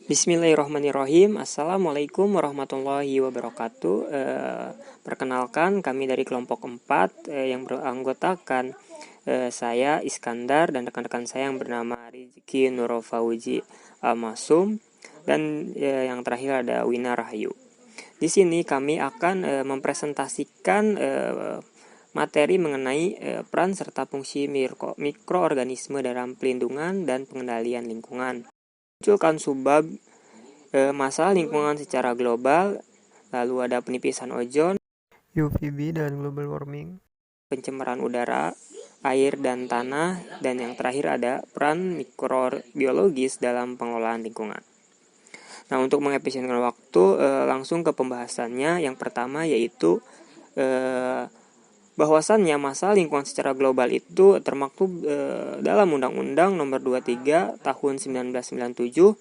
Bismillahirrahmanirrahim. Assalamualaikum warahmatullahi wabarakatuh. Perkenalkan, kami dari kelompok 4 yang beranggotakan saya Iskandar dan rekan-rekan saya yang bernama Rizky Nurofauji Almasum dan yang terakhir ada Wina Rahayu. Di sini kami akan mempresentasikan materi mengenai peran serta fungsi mikroorganisme dalam pelindungan dan pengendalian lingkungan. Munculkan subbab masalah lingkungan secara global, lalu ada penipisan ozon, UVB dan global warming, pencemaran udara, air dan tanah, dan yang terakhir ada peran mikrobiologis dalam pengelolaan lingkungan. Nah, untuk mengefisienkan waktu, langsung ke pembahasannya. Yang pertama yaitu bahwasannya masalah lingkungan secara global itu termaktub dalam Undang-Undang Nomor 23 Tahun 1997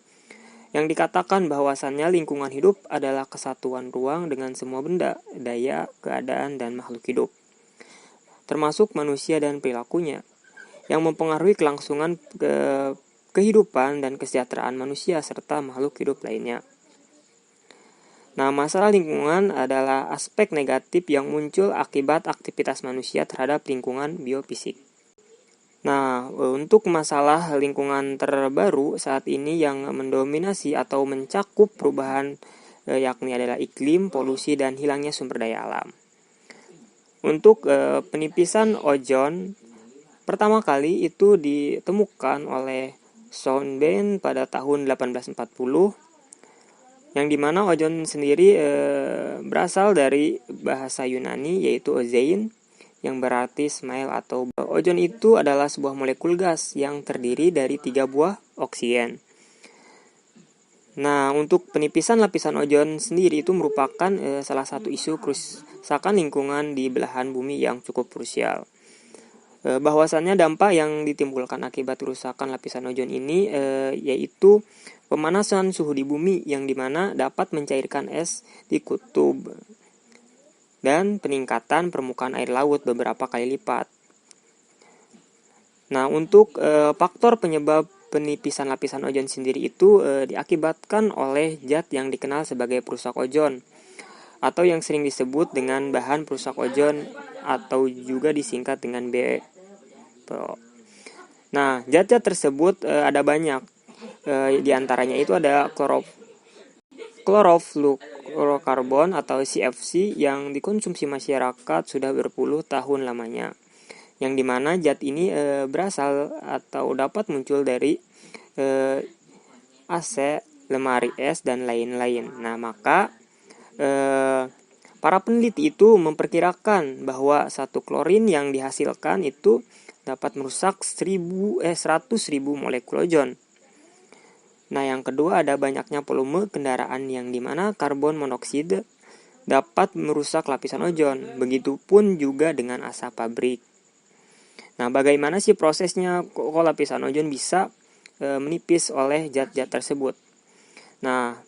yang dikatakan bahwasannya lingkungan hidup adalah kesatuan ruang dengan semua benda, daya, keadaan, dan makhluk hidup, termasuk manusia dan perilakunya, yang mempengaruhi kelangsungan kehidupan dan kesejahteraan manusia serta makhluk hidup lainnya. Nah, masalah lingkungan adalah aspek negatif yang muncul akibat aktivitas manusia terhadap lingkungan biofisik. Nah, untuk masalah lingkungan terbaru saat ini yang mendominasi atau mencakup perubahan yakni adalah iklim, polusi, dan hilangnya sumber daya alam. Untuk penipisan ozon, pertama kali itu ditemukan oleh Schonben pada tahun 1840, yang dimana ozon sendiri berasal dari bahasa Yunani yaitu ozein, yang berarti smile atau ozon itu adalah sebuah molekul gas yang terdiri dari 3 buah oksigen. Nah, untuk penipisan lapisan ozon sendiri itu merupakan salah satu isu kerusakan lingkungan di belahan bumi yang cukup krusial. Bahwasannya dampak yang ditimbulkan akibat kerusakan lapisan ozon ini yaitu pemanasan suhu di bumi yang dimana dapat mencairkan es di kutub dan peningkatan permukaan air laut beberapa kali lipat. Nah, untuk faktor penyebab penipisan lapisan ozon sendiri itu diakibatkan oleh zat yang dikenal sebagai perusak ozon atau yang sering disebut dengan bahan perusak ozon atau juga disingkat dengan BPO. Nah, zat-zat tersebut ada banyak. Di antaranya itu ada klorofluorokarbon atau CFC yang dikonsumsi masyarakat sudah berpuluh tahun lamanya, yang dimana zat ini berasal atau dapat muncul dari AC, lemari es, dan lain-lain. Nah, maka para peneliti itu memperkirakan bahwa satu klorin yang dihasilkan itu dapat merusak 100.000 molekul ozon. Nah, yang kedua ada banyaknya volume kendaraan yang dimana karbon monoksida dapat merusak lapisan ozon. Begitupun juga dengan asap pabrik. Nah, bagaimana sih prosesnya kok lapisan ozon bisa menipis oleh zat-zat tersebut? Nah,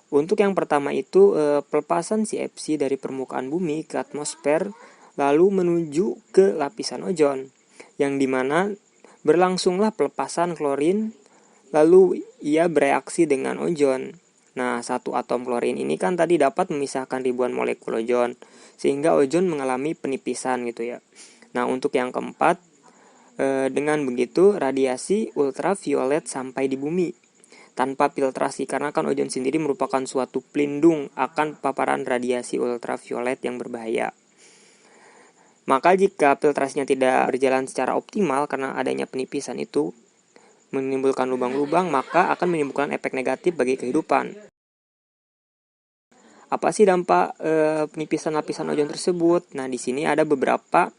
untuk yang pertama itu pelepasan CFC dari permukaan bumi ke atmosfer lalu menuju ke lapisan ozon, yang dimana berlangsunglah pelepasan klorin lalu ia bereaksi dengan ozon. Nah, satu atom klorin ini kan tadi dapat memisahkan ribuan molekul ozon, sehingga ozon mengalami penipisan gitu ya. Nah, untuk yang keempat, dengan begitu radiasi ultraviolet sampai di bumi tanpa filtrasi, karena kan ozon sendiri merupakan suatu pelindung akan paparan radiasi ultraviolet yang berbahaya. Maka jika filtrasinya tidak berjalan secara optimal karena adanya penipisan itu menimbulkan lubang-lubang, maka akan menimbulkan efek negatif bagi kehidupan. Apa sih dampak penipisan lapisan ozon tersebut? Nah, di sini ada beberapa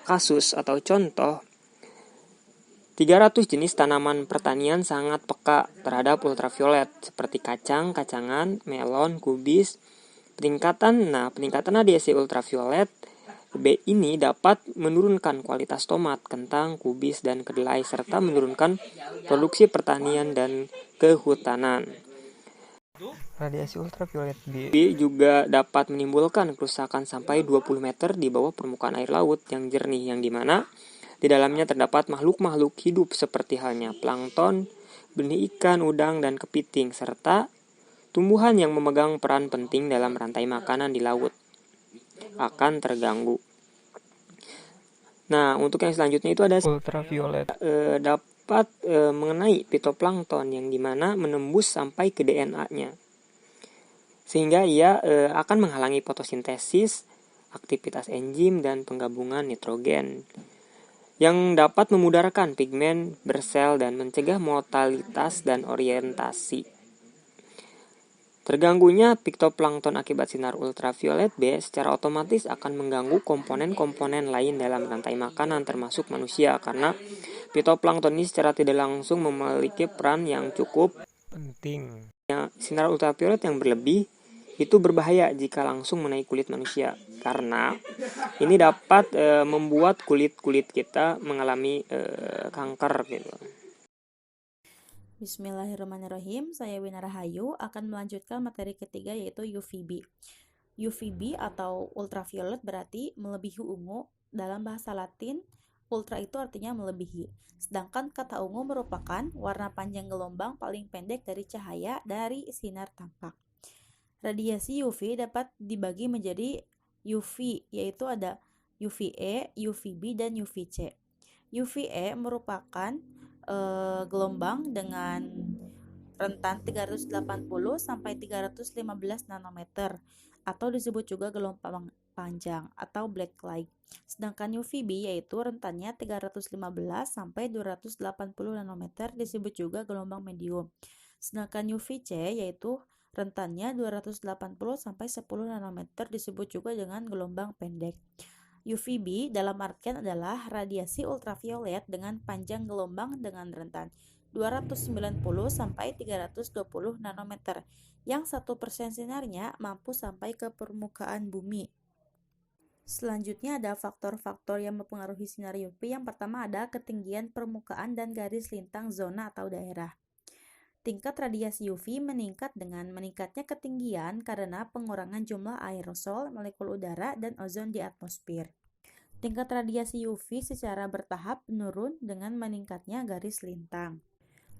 kasus atau contoh. 300 jenis tanaman pertanian sangat peka terhadap ultraviolet seperti kacang, kacangan, melon, kubis. Peningkatan radiasi ultraviolet B ini dapat menurunkan kualitas tomat, kentang, kubis, dan kedelai, serta menurunkan produksi pertanian dan kehutanan. radiasi ultraviolet B juga dapat menimbulkan kerusakan sampai 20 meter di bawah permukaan air laut yang jernih, yang dimana Di dalamnya terdapat makhluk-makhluk hidup seperti halnya plankton, benih ikan, udang, dan kepiting, serta tumbuhan yang memegang peran penting dalam rantai makanan di laut akan terganggu. Nah, untuk yang selanjutnya itu ada ultraviolet dapat mengenai fitoplankton yang dimana menembus sampai ke DNA-nya, sehingga ia akan menghalangi fotosintesis, aktivitas enzim, dan penggabungan nitrogen yang dapat memudarkan pigmen bersel dan mencegah motalitas dan orientasi. Terganggunya fitoplankton akibat sinar ultraviolet B secara otomatis akan mengganggu komponen-komponen lain dalam rantai makanan termasuk manusia, karena fitoplankton ini secara tidak langsung memiliki peran yang cukup penting. Sinar ultraviolet yang berlebih itu berbahaya jika langsung menaik kulit manusia, karena ini dapat membuat kulit kita mengalami kanker gitu. Bismillahirrahmanirrahim, saya Wina Rahayu akan melanjutkan materi ketiga yaitu UVB. UVB atau ultraviolet berarti melebihi ungu. Dalam bahasa Latin, ultra itu artinya melebihi. Sedangkan kata ungu merupakan warna panjang gelombang paling pendek dari cahaya dari sinar tampak. Radiasi UV dapat dibagi menjadi UV, yaitu ada UVA, UVB, dan UVC. UVA merupakan gelombang dengan rentan 380 sampai 315 nanometer atau disebut juga gelombang panjang atau black light. Sedangkan UVB yaitu rentannya 315 sampai 280 nanometer disebut juga gelombang medium. Sedangkan UVC yaitu rentannya 280 sampai 10 nanometer disebut juga dengan gelombang pendek. UVB dalam artian adalah radiasi ultraviolet dengan panjang gelombang dengan rentan 290 sampai 320 nanometer yang 1% sinarnya mampu sampai ke permukaan bumi. Selanjutnya ada faktor-faktor yang mempengaruhi sinar UV. Yang pertama ada ketinggian permukaan dan garis lintang zona atau daerah. Tingkat radiasi UV meningkat dengan meningkatnya ketinggian karena pengurangan jumlah aerosol, molekul udara, dan ozon di atmosfer. Tingkat radiasi UV secara bertahap menurun dengan meningkatnya garis lintang.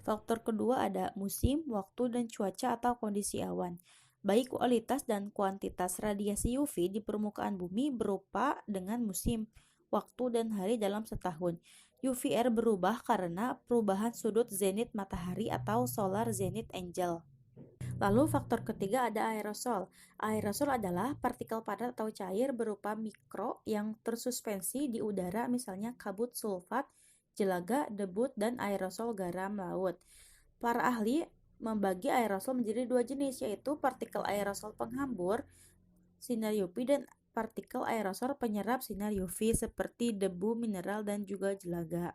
Faktor kedua ada musim, waktu, dan cuaca atau kondisi awan. Baik kualitas dan kuantitas radiasi UV di permukaan bumi berupa dengan musim, waktu, dan hari dalam setahun. UVR berubah karena perubahan sudut zenit matahari atau solar zenith angle. Lalu faktor ketiga ada aerosol. Aerosol adalah partikel padat atau cair berupa mikro yang tersuspensi di udara, misalnya kabut sulfat, jelaga, debut, dan aerosol garam laut. Para ahli membagi aerosol menjadi dua jenis, yaitu partikel aerosol penghambur sinar UV dan partikel aerosol penyerap sinar UV seperti debu, mineral, dan juga jelaga.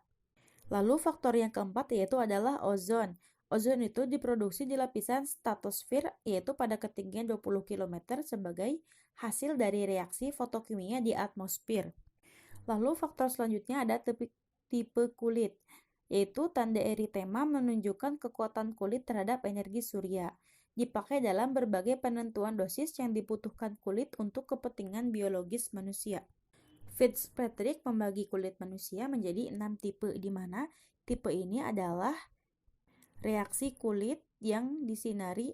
Lalu faktor yang keempat yaitu adalah ozon. Ozon itu diproduksi di lapisan stratosfer yaitu pada ketinggian 20 km sebagai hasil dari reaksi fotokimia di atmosfer. Lalu faktor selanjutnya ada tipe kulit, yaitu tanda eritema menunjukkan kekuatan kulit terhadap energi surya. Dipakai dalam berbagai penentuan dosis yang dibutuhkan kulit untuk kepentingan biologis manusia. Fitzpatrick membagi kulit manusia menjadi 6 tipe, di mana tipe ini adalah reaksi kulit yang disinari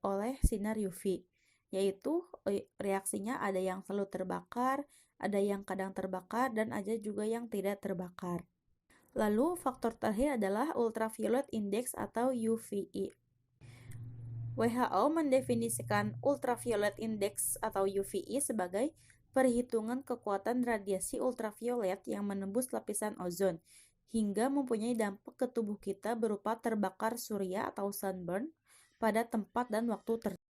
oleh sinar UV, yaitu reaksinya ada yang selalu terbakar, ada yang kadang terbakar, dan ada juga yang tidak terbakar. Lalu faktor terakhir adalah ultraviolet index atau UVI. WHO mendefinisikan ultraviolet index atau UVI sebagai perhitungan kekuatan radiasi ultraviolet yang menembus lapisan ozon hingga mempunyai dampak ke tubuh kita berupa terbakar surya atau sunburn pada tempat dan waktu tertentu.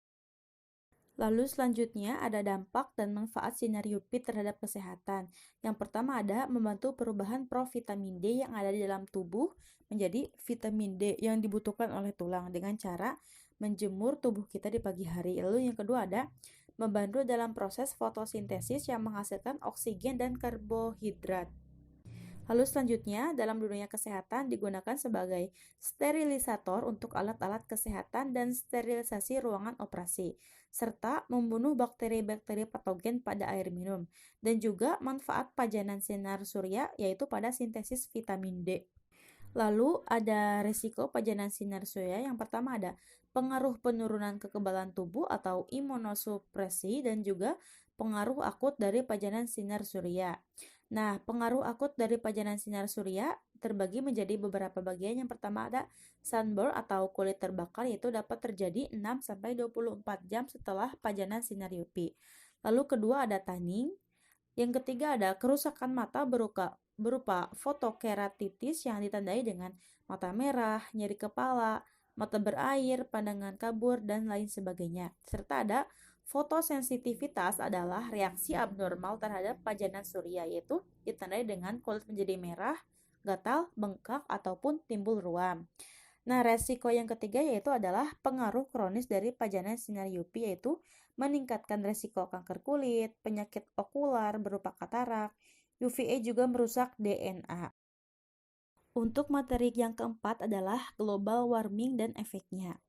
Lalu selanjutnya ada dampak dan manfaat sinar UV terhadap kesehatan. Yang pertama ada membantu perubahan provitamin D yang ada di dalam tubuh menjadi vitamin D yang dibutuhkan oleh tulang dengan cara menjemur tubuh kita di pagi hari. Lalu yang kedua ada membantu dalam proses fotosintesis yang menghasilkan oksigen dan karbohidrat. Lalu selanjutnya, dalam dunia kesehatan digunakan sebagai sterilisator untuk alat-alat kesehatan dan sterilisasi ruangan operasi, serta membunuh bakteri-bakteri patogen pada air minum, dan juga manfaat pajanan sinar surya yaitu pada sintesis vitamin D. Lalu ada resiko pajanan sinar surya. Yang pertama ada pengaruh penurunan kekebalan tubuh atau imunosupresi dan juga pengaruh akut dari pajanan sinar surya. Nah, pengaruh akut dari pajanan sinar surya terbagi menjadi beberapa bagian. Yang pertama ada sunburn atau kulit terbakar, yaitu dapat terjadi 6-24 jam setelah pajanan sinar UV. Lalu kedua ada tanning. Yang ketiga ada kerusakan mata berupa fotokeratitis yang ditandai dengan mata merah, nyeri kepala, mata berair, pandangan kabur, dan lain sebagainya. Serta ada fotosensitivitas adalah reaksi abnormal terhadap pajanan surya, yaitu ditandai dengan kulit menjadi merah, gatal, bengkak, ataupun timbul ruam. Nah, resiko yang ketiga yaitu adalah pengaruh kronis dari pajanan sinar UV, yaitu meningkatkan resiko kanker kulit, penyakit okular berupa katarak. UVA juga merusak DNA. Untuk materi yang keempat adalah global warming dan efeknya.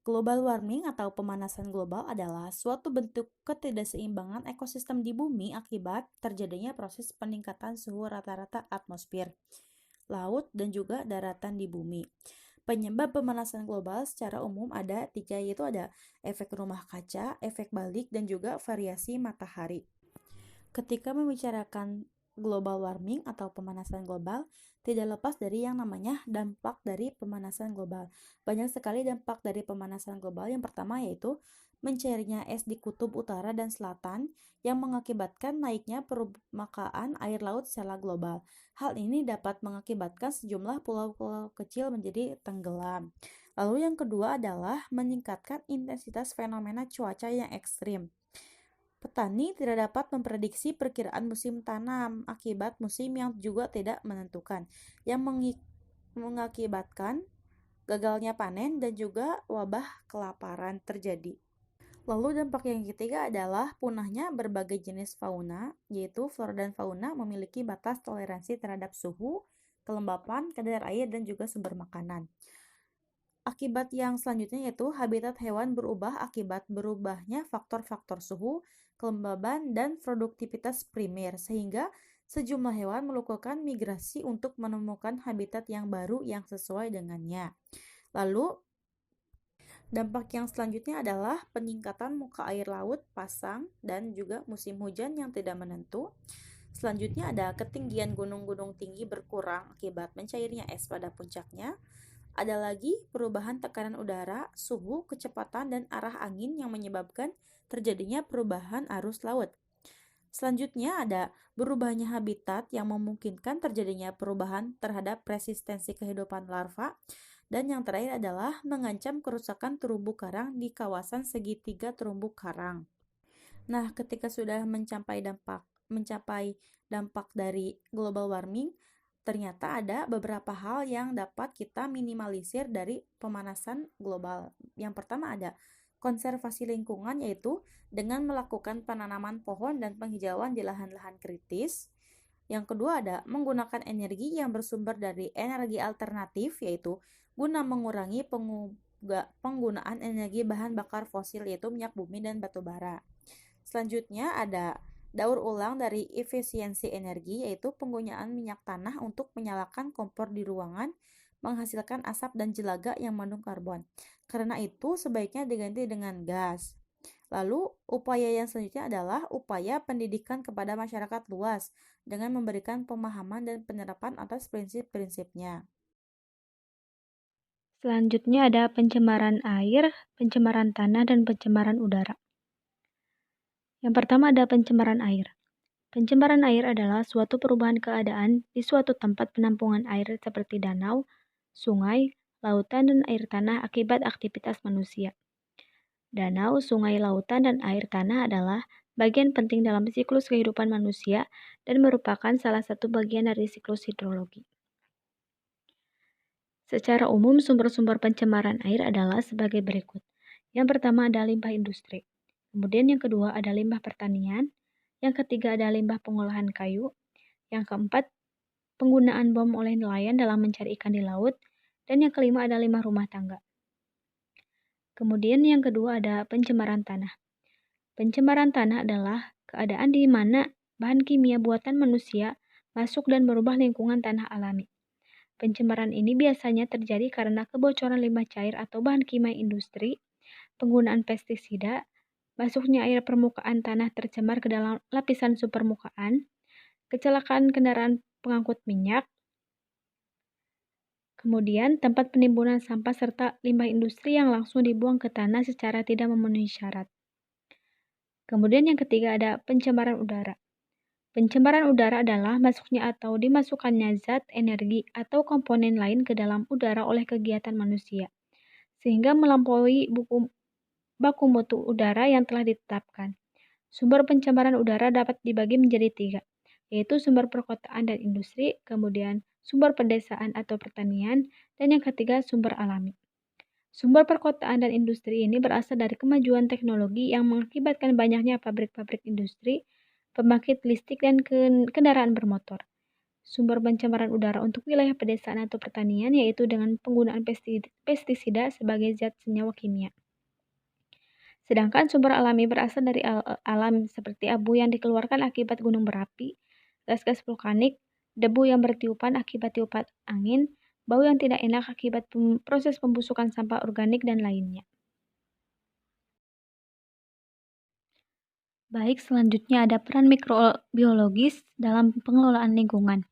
Global warming atau pemanasan global adalah suatu bentuk ketidakseimbangan ekosistem di bumi akibat terjadinya proses peningkatan suhu rata-rata atmosfer, laut, dan juga daratan di bumi. Penyebab pemanasan global secara umum ada 3, yaitu ada efek rumah kaca, efek balik, dan juga variasi matahari. Ketika membicarakan global warming atau pemanasan global, tidak lepas dari yang namanya dampak dari pemanasan global. Banyak sekali dampak dari pemanasan global. Yang pertama yaitu mencairnya es di kutub utara dan selatan yang mengakibatkan naiknya permukaan air laut secara global. Hal ini dapat mengakibatkan sejumlah pulau-pulau kecil menjadi tenggelam. Lalu yang kedua adalah meningkatkan intensitas fenomena cuaca yang ekstrim. Petani tidak dapat memprediksi perkiraan musim tanam akibat musim yang juga tidak menentukan, yang mengakibatkan gagalnya panen dan juga wabah kelaparan terjadi. Lalu dampak yang ketiga adalah punahnya berbagai jenis fauna, yaitu flora dan fauna memiliki batas toleransi terhadap suhu, kelembapan, kadar air, dan juga sumber makanan. Akibat yang selanjutnya yaitu habitat hewan berubah akibat berubahnya faktor-faktor suhu, kelembaban, dan produktivitas primer, sehingga sejumlah hewan melakukan migrasi untuk menemukan habitat yang baru yang sesuai dengannya. Lalu dampak yang selanjutnya adalah peningkatan muka air laut pasang dan juga musim hujan yang tidak menentu. Selanjutnya ada ketinggian gunung-gunung tinggi berkurang akibat mencairnya es pada puncaknya. Ada lagi perubahan tekanan udara, suhu, kecepatan, dan arah angin yang menyebabkan terjadinya perubahan arus laut. Selanjutnya ada berubahnya habitat yang memungkinkan terjadinya perubahan terhadap resistensi kehidupan larva. Dan yang terakhir adalah mengancam kerusakan terumbu karang di kawasan segitiga terumbu karang. Nah, ketika sudah mencapai dampak dari global warming, ternyata ada beberapa hal yang dapat kita minimalisir dari pemanasan global. Yang pertama ada konservasi lingkungan, yaitu dengan melakukan penanaman pohon dan penghijauan di lahan-lahan kritis. Yang kedua ada menggunakan energi yang bersumber dari energi alternatif, yaitu guna mengurangi penggunaan energi bahan bakar fosil, yaitu minyak bumi dan batu bara. Selanjutnya ada daur ulang dari efisiensi energi, yaitu penggunaan minyak tanah untuk menyalakan kompor di ruangan menghasilkan asap dan jelaga yang mengandung karbon. Karena itu sebaiknya diganti dengan gas. Lalu upaya yang selanjutnya adalah upaya pendidikan kepada masyarakat luas dengan memberikan pemahaman dan penerapan atas prinsip-prinsipnya. Selanjutnya ada pencemaran air, pencemaran tanah, dan pencemaran udara. Yang pertama ada pencemaran air. Pencemaran air adalah suatu perubahan keadaan di suatu tempat penampungan air seperti danau, sungai, lautan, dan air tanah akibat aktivitas manusia. Danau, sungai, lautan, dan air tanah adalah bagian penting dalam siklus kehidupan manusia dan merupakan salah satu bagian dari siklus hidrologi. Secara umum, sumber-sumber pencemaran air adalah sebagai berikut. Yang pertama ada limbah industri. Kemudian yang kedua ada limbah pertanian. Yang ketiga ada limbah pengolahan kayu. Yang keempat penggunaan bom oleh nelayan dalam mencari ikan di laut, dan yang kelima ada limbah rumah tangga. Kemudian yang kedua ada pencemaran tanah. Pencemaran tanah adalah keadaan di mana bahan kimia buatan manusia masuk dan merubah lingkungan tanah alami. Pencemaran ini biasanya terjadi karena kebocoran limbah cair atau bahan kimia industri, penggunaan pestisida, masuknya air permukaan tanah tercemar ke dalam lapisan subpermukaan, kecelakaan kendaraan pengangkut minyak, kemudian tempat penimbunan sampah serta limbah industri yang langsung dibuang ke tanah secara tidak memenuhi syarat. Kemudian yang ketiga ada pencemaran udara. Pencemaran udara adalah masuknya atau dimasukkannya zat, energi, atau komponen lain ke dalam udara oleh kegiatan manusia, sehingga melampaui baku mutu udara yang telah ditetapkan. Sumber pencemaran udara dapat dibagi menjadi 3, yaitu sumber perkotaan dan industri, kemudian sumber pedesaan atau pertanian, dan yang ketiga sumber alami. Sumber perkotaan dan industri ini berasal dari kemajuan teknologi yang mengakibatkan banyaknya pabrik-pabrik industri, pembangkit listrik, dan kendaraan bermotor. Sumber pencemaran udara untuk wilayah pedesaan atau pertanian yaitu dengan penggunaan pestisida sebagai zat senyawa kimia. Sedangkan sumber alami berasal dari alam seperti abu yang dikeluarkan akibat gunung berapi, gas-gas vulkanik, debu yang bertiupan akibat tiupan angin, bau yang tidak enak akibat proses pembusukan sampah organik, dan lainnya. Baik, selanjutnya ada peran mikrobiologis dalam pengelolaan lingkungan.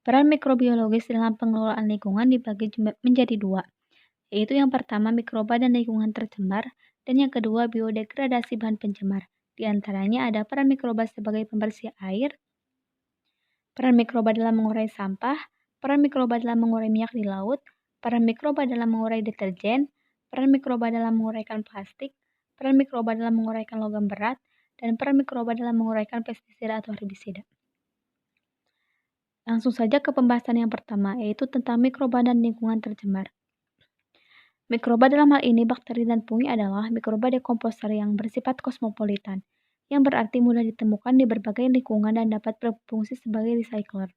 Peran mikrobiologis dalam pengelolaan lingkungan dibagi menjadi 2, yaitu yang pertama mikroba dan lingkungan tercemar, dan yang kedua biodegradasi bahan pencemar. Di antaranya ada peran mikroba sebagai pembersih air, peran mikroba dalam mengurai sampah, peran mikroba dalam mengurai minyak di laut, peran mikroba dalam mengurai deterjen, peran mikroba dalam menguraikan plastik, peran mikroba dalam menguraikan logam berat, dan peran mikroba dalam menguraikan pestisida atau herbisida. Langsung saja ke pembahasan yang pertama, yaitu tentang mikroba dan lingkungan tercemar. Mikroba dalam hal ini bakteri dan fungi adalah mikroba dekomposer yang bersifat kosmopolitan, yang berarti mudah ditemukan di berbagai lingkungan dan dapat berfungsi sebagai recycler.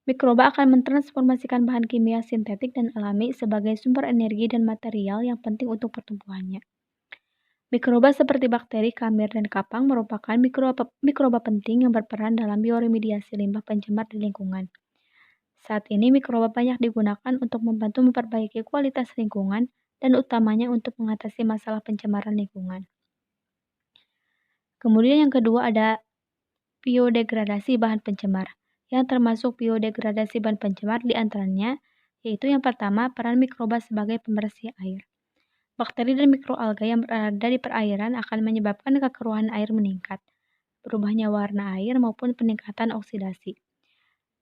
Mikroba akan mentransformasikan bahan kimia sintetik dan alami sebagai sumber energi dan material yang penting untuk pertumbuhannya. Mikroba seperti bakteri, kamir, dan kapang merupakan mikroba penting yang berperan dalam bioremediasi limbah pencemar di lingkungan. Saat ini mikroba banyak digunakan untuk membantu memperbaiki kualitas lingkungan dan utamanya untuk mengatasi masalah pencemaran lingkungan. Kemudian yang kedua ada biodegradasi bahan pencemar, yang termasuk biodegradasi bahan pencemar di antaranya, yaitu yang pertama peran mikroba sebagai pembersih air. Bakteri dan mikroalga yang berada di perairan akan menyebabkan kekeruhan air meningkat, berubahnya warna air maupun peningkatan oksidasi.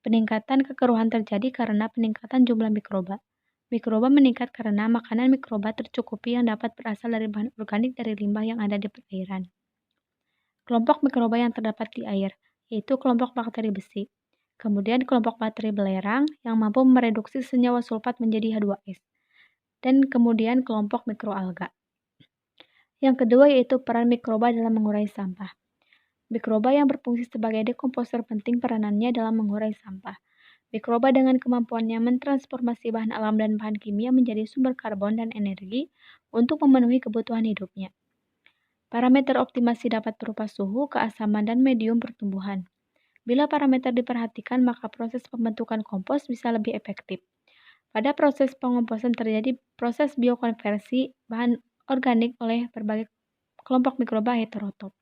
Peningkatan kekeruhan terjadi karena peningkatan jumlah mikroba. Mikroba meningkat karena makanan mikroba tercukupi yang dapat berasal dari bahan organik dari limbah yang ada di perairan. Kelompok mikroba yang terdapat di air, yaitu kelompok bakteri besi. Kemudian kelompok bakteri belerang yang mampu mereduksi senyawa sulfat menjadi H2S. Dan kemudian kelompok mikroalga. Yang kedua yaitu peran mikroba dalam mengurai sampah. Mikroba yang berfungsi sebagai dekomposer penting peranannya dalam mengurai sampah. Mikroba dengan kemampuannya mentransformasi bahan alam dan bahan kimia menjadi sumber karbon dan energi untuk memenuhi kebutuhan hidupnya. Parameter optimasi dapat berupa suhu, keasaman, dan medium pertumbuhan. Bila parameter diperhatikan, maka proses pembentukan kompos bisa lebih efektif. Pada proses pengomposan terjadi proses biokonversi bahan organik oleh berbagai kelompok mikroba heterotop.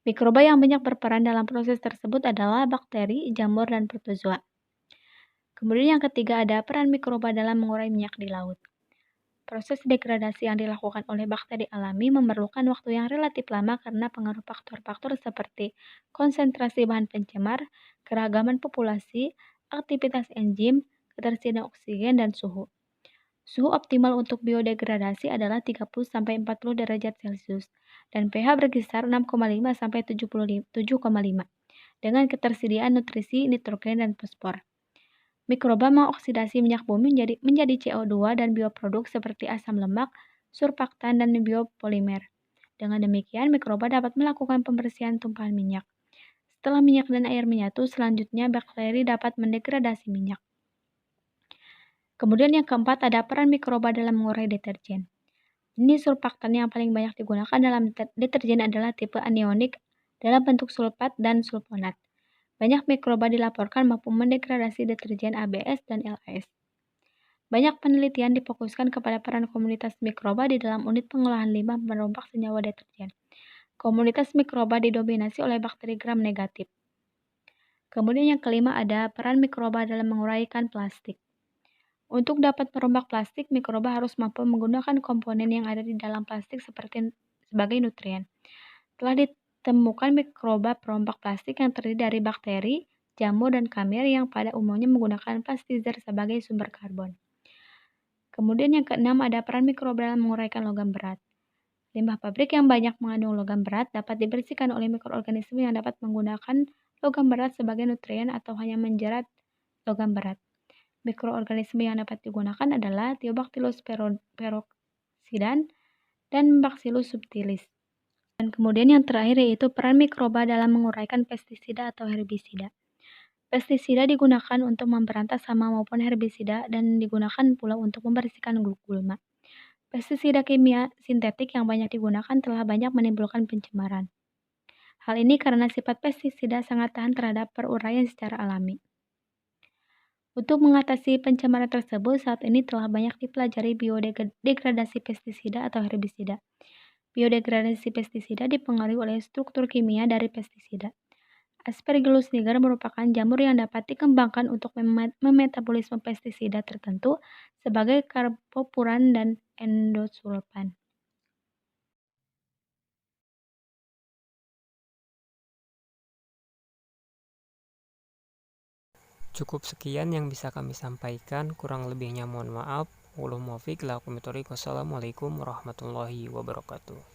Mikroba yang banyak berperan dalam proses tersebut adalah bakteri, jamur, dan protozoa. Kemudian yang ketiga ada peran mikroba dalam mengurai minyak di laut. Proses degradasi yang dilakukan oleh bakteri alami memerlukan waktu yang relatif lama karena pengaruh faktor-faktor seperti konsentrasi bahan pencemar, keragaman populasi, aktivitas enzim, ketersediaan oksigen, dan suhu. Suhu optimal untuk biodegradasi adalah 30-40 derajat Celcius dan pH berkisar 6,5-7,5 dengan ketersediaan nutrisi, nitrogen, dan fosfor. Mikroba mengoksidasi minyak bumi menjadi CO2 dan bioproduk seperti asam lemak, surfaktan, dan biopolimer. Dengan demikian, mikroba dapat melakukan pembersihan tumpahan minyak. Setelah minyak dan air menyatu, selanjutnya bakteri dapat mendegradasi minyak. Kemudian yang keempat ada peran mikroba dalam mengurai deterjen. Jenis surfaktan yang paling banyak digunakan dalam deterjen adalah tipe anionik dalam bentuk sulfat dan sulfonat. Banyak mikroba dilaporkan mampu mendegradasi deterjen ABS dan LAS. Banyak penelitian difokuskan kepada peran komunitas mikroba di dalam unit pengolahan limbah perompak senyawa deterjen. Komunitas mikroba didominasi oleh bakteri gram negatif. Kemudian yang kelima ada peran mikroba dalam menguraikan plastik. Untuk dapat merombak plastik, mikroba harus mampu menggunakan komponen yang ada di dalam plastik sebagai nutrien. Telah ditemukan mikroba perombak plastik yang terdiri dari bakteri, jamur, dan kamir yang pada umumnya menggunakan plastizer sebagai sumber karbon. Kemudian yang keenam ada peran mikroba dalam menguraikan logam berat. Limbah pabrik yang banyak mengandung logam berat dapat dibersihkan oleh mikroorganisme yang dapat menggunakan logam berat sebagai nutrien atau hanya menjerat logam berat. Mikroorganisme yang dapat digunakan adalah Theobacillus peroxidans dan Bacillus subtilis. Dan kemudian yang terakhir yaitu peran mikroba dalam menguraikan pestisida atau herbisida. Pestisida digunakan untuk memberantas hama maupun herbisida dan digunakan pula untuk membersihkan gulma. Pestisida kimia sintetik yang banyak digunakan telah banyak menimbulkan pencemaran. Hal ini karena sifat pestisida sangat tahan terhadap peruraian secara alami. Untuk mengatasi pencemaran tersebut, saat ini telah banyak dipelajari biodegradasi pestisida atau herbisida. Biodegradasi pestisida dipengaruhi oleh struktur kimia dari pestisida. Aspergillus niger merupakan jamur yang dapat dikembangkan untuk memetabolisme pestisida tertentu sebagai karbopuran dan endosulfan. Cukup sekian yang bisa kami sampaikan, kurang lebihnya mohon maaf. Wassalamualaikum warahmatullahi wabarakatuh.